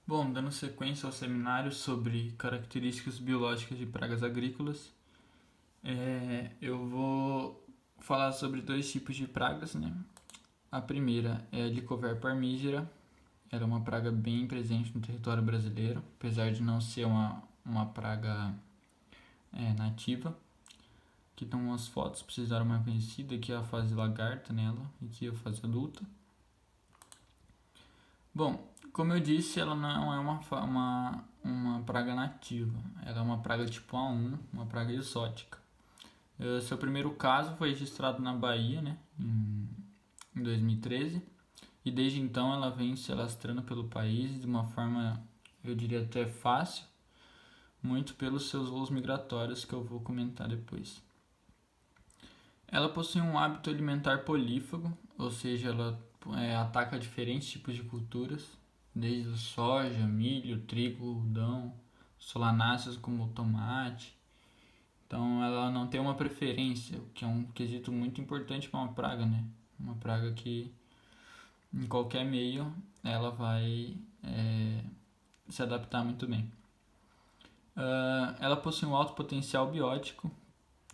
Bom, dando sequência ao seminário sobre características biológicas de pragas agrícolas, eu vou falar sobre dois tipos de pragas, né? A primeira é a Helicobacter parmigera. Ela é uma praga bem presente no território brasileiro, apesar de não ser uma praga nativa. Aqui estão umas fotos para vocês darem uma conhecida. Aqui é a fase lagarta nela, e aqui é a fase adulta. Bom, como eu disse, ela não é uma praga nativa. Ela é uma praga tipo A1, uma praga exótica. Seu primeiro caso foi registrado na Bahia, né, em 2013. E desde então ela vem se alastrando pelo país de uma forma, eu diria até fácil, muito pelos seus voos migratórios que eu vou comentar depois. Ela possui um hábito alimentar polífago, ou seja, ela ataca diferentes tipos de culturas, desde soja, milho, trigo, algodão, solanáceas como tomate. Então ela não tem uma preferência, o que é um quesito muito importante para uma praga, né? Uma praga que em qualquer meio ela vai se adaptar muito bem. Ela possui um alto potencial biótico,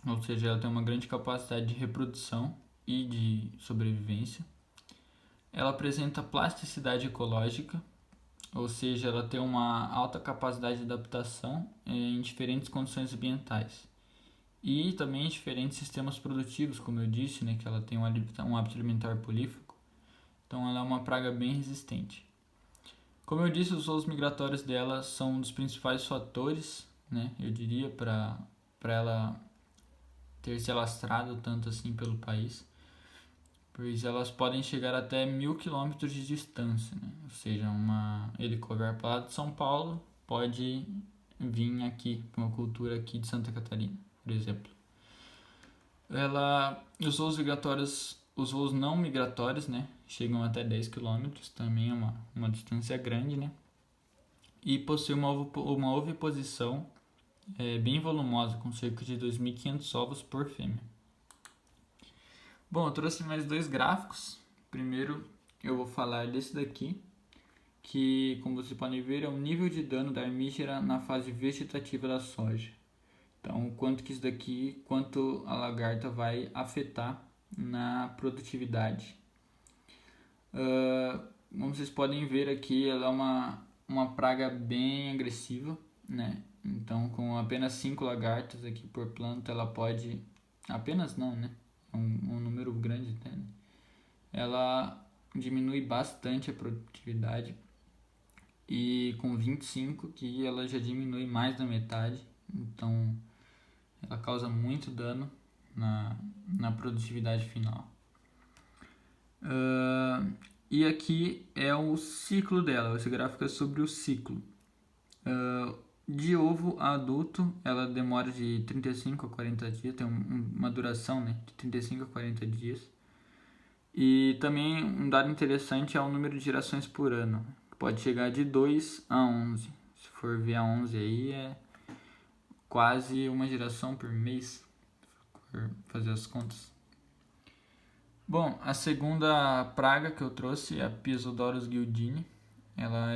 ou seja, ela tem uma grande capacidade de reprodução e de sobrevivência. Ela apresenta plasticidade ecológica, ou seja, ela tem uma alta capacidade de adaptação em diferentes condições ambientais. E também em diferentes sistemas produtivos, como eu disse, né, que ela tem um hábito alimentar polífago. Então ela é uma praga bem resistente. Como eu disse, os voos migratórios dela são um dos principais fatores, né, eu diria, para ela ter se alastrado tanto assim pelo país, pois elas podem chegar até 1.000 quilômetros de distância, né? Ou seja, uma helicóptero lá de São Paulo pode vir aqui, para uma cultura aqui de Santa Catarina, por exemplo. Os voos migratórios, os voos não migratórios, né, chegam até 10 quilômetros, também é uma distância grande, né? E possui uma oviposição bem volumosa, com cerca de 2.500 ovos por fêmea. Bom, eu trouxe mais dois gráficos. Primeiro, eu vou falar desse daqui, que, como vocês podem ver, é o nível de dano da armígera na fase vegetativa da soja. Então, quanto a lagarta vai afetar na produtividade. Como vocês podem ver aqui, ela é uma praga bem agressiva, né? Então, com apenas 5 lagartas aqui por planta, ela pode... Apenas não, né? Um número grande até, né? Ela diminui bastante a produtividade, e com 25 que ela já diminui mais da metade, então ela causa muito dano na produtividade final. E aqui é o ciclo dela, esse gráfico é sobre o ciclo. De ovo a adulto, ela demora de 35 a 40 dias, tem uma duração, né, de 35 a 40 dias. E também um dado interessante é o número de gerações por ano, que pode chegar de 2 a 11. Se for ver a 11 aí, é quase uma geração por mês, se for fazer as contas. Bom, a segunda praga que eu trouxe é a Pseudodoros guildini. Ela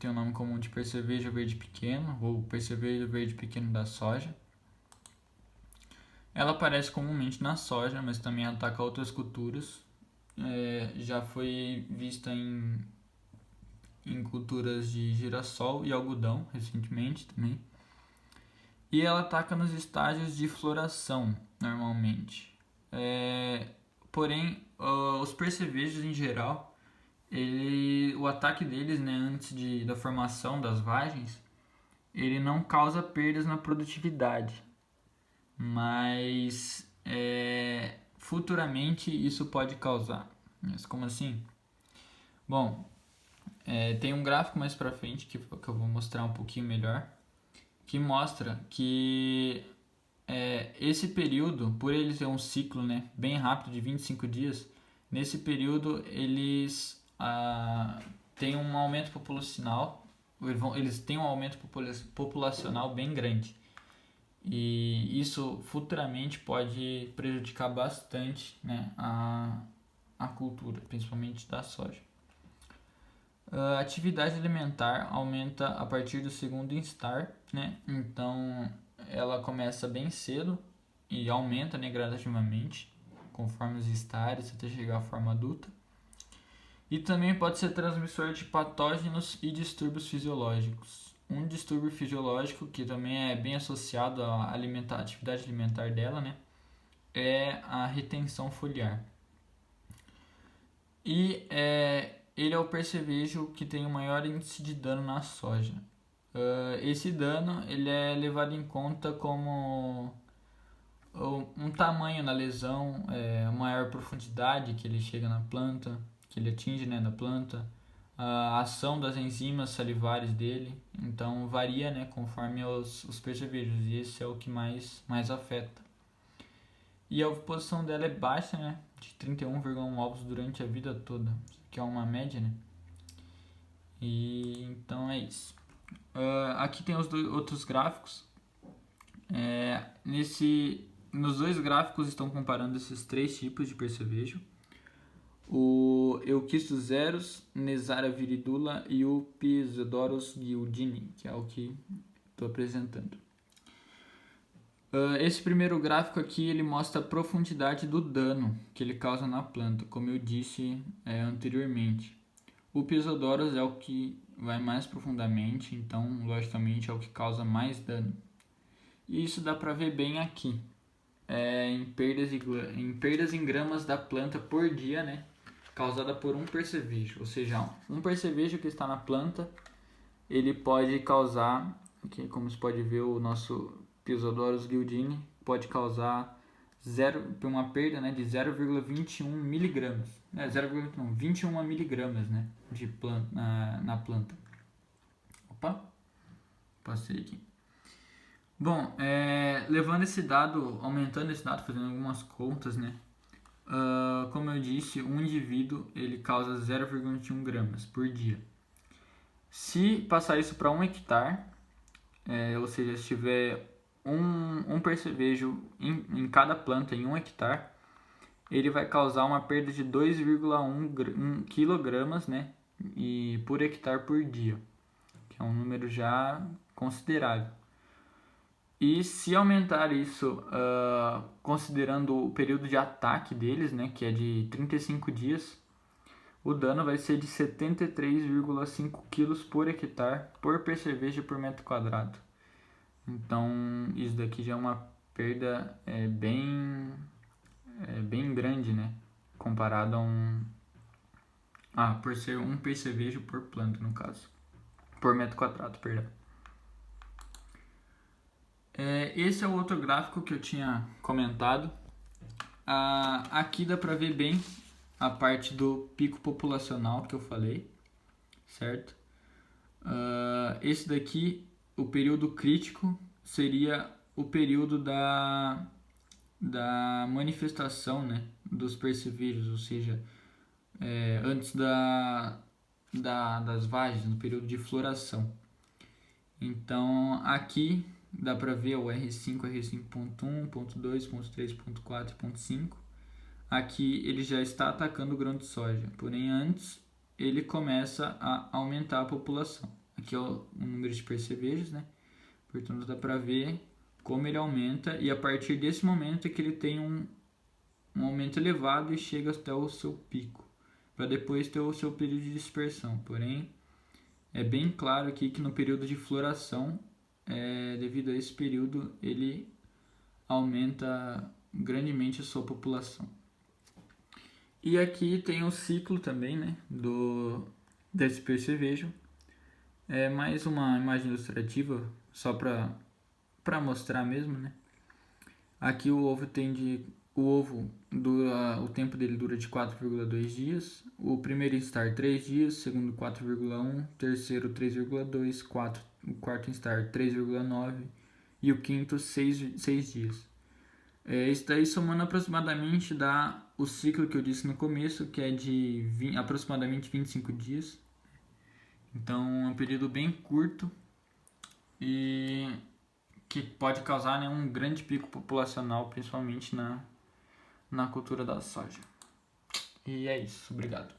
tem o nome comum de percevejo verde pequeno, ou percevejo verde pequeno da soja. Ela aparece comumente na soja, mas também ataca outras culturas. Já foi vista em culturas de girassol e algodão recentemente também. E ela ataca nos estágios de floração, normalmente. Porém, os percevejos em geral, o ataque deles, né, antes da formação das vagens, ele não causa perdas na produtividade, mas futuramente isso pode causar. Mas como assim? Bom, tem um gráfico mais pra frente que eu vou mostrar um pouquinho melhor, que mostra que esse período, por ele ter um ciclo, né, bem rápido de 25 dias, nesse período eles têm um aumento populacional, eles têm um aumento populacional bem grande. E isso futuramente pode prejudicar bastante, né, a cultura, principalmente da soja. A atividade alimentar aumenta a partir do segundo instar, né? Então ela começa bem cedo e aumenta, né, gradativamente conforme os estares até chegar à forma adulta. E também pode ser transmissor de patógenos e distúrbios fisiológicos. Um distúrbio fisiológico que também é bem associado à atividade alimentar dela, né, é a retenção foliar. E ele é o percevejo que tem o maior índice de dano na soja. Esse dano ele é levado em conta como um tamanho na lesão, maior profundidade que ele chega na planta, que ele atinge, né, na planta, a ação das enzimas salivares dele, então varia, né, conforme os percevejos, e esse é o que mais afeta. E a oviposição dela é baixa, né, de 31,1 ovos durante a vida toda, que é uma média, né, e então é isso. Aqui tem os outros gráficos. Nos dois gráficos estão comparando esses três tipos de percevejo: o Euquistos zeros, Nesara viridula e o Physedoros guildini, que é o que estou apresentando. Esse primeiro gráfico aqui ele mostra a profundidade do dano que ele causa na planta, como eu disse anteriormente. O Physedoros é o que vai mais profundamente, então logicamente é o que causa mais dano. E isso dá para ver bem aqui, em perdas em gramas da planta por dia, né, causada por um percevejo. Ou seja, um percevejo que está na planta, ele pode causar, aqui como você pode ver, o nosso Physedoros guildini pode causar uma perda, né, de 0,21 miligramas, 21 miligramas, né, de planta, na planta. Opa, passei aqui. Bom, levando esse dado, aumentando esse dado, fazendo algumas contas, né, como eu disse, um indivíduo ele causa 0,21 gramas por dia. Se passar isso para 1 hectare, ou seja, se tiver um percevejo em cada planta em 1 hectare, ele vai causar uma perda de 2,1 kg, né, por hectare por dia, que é um número já considerável. E se aumentar isso, considerando o período de ataque deles, né, que é de 35 dias, o dano vai ser de 73,5 kg por hectare por percevejo por metro quadrado. Então, isso daqui já é uma perda bem grande, né? Comparado por ser um percevejo por planta, no caso. Por metro quadrado, perdão. Esse é o outro gráfico que eu tinha comentado. Aqui dá para ver bem a parte do pico populacional que eu falei, certo? Esse daqui, o período crítico, seria o período da manifestação, né, dos percevejos, ou seja, antes das vagens, no período de floração. Então aqui dá para ver o R5, R5.1, .2, .3, .4 e .5. Aqui ele já está atacando o grão de soja, porém antes ele começa a aumentar a população. Aqui é o número de percevejos, né? Portanto dá para ver como ele aumenta, e a partir desse momento é que ele tem um aumento elevado e chega até o seu pico, para depois ter o seu período de dispersão. Porém, é bem claro aqui que no período de floração, devido a esse período, ele aumenta grandemente a sua população. E aqui tem o ciclo também, né, desse percevejo. É mais uma imagem ilustrativa, só para mostrar mesmo, né? Aqui o ovo o tempo dele dura de 4,2 dias. O primeiro instar 3 dias, segundo 4,1, terceiro 3,2, o quarto instar 3,9 e o quinto 6 dias. Isso daí somando aproximadamente dá o ciclo que eu disse no começo, que é de aproximadamente 25 dias. Então é um período bem curto e que pode causar, né, um grande pico populacional, principalmente na cultura da soja. E é isso, obrigado.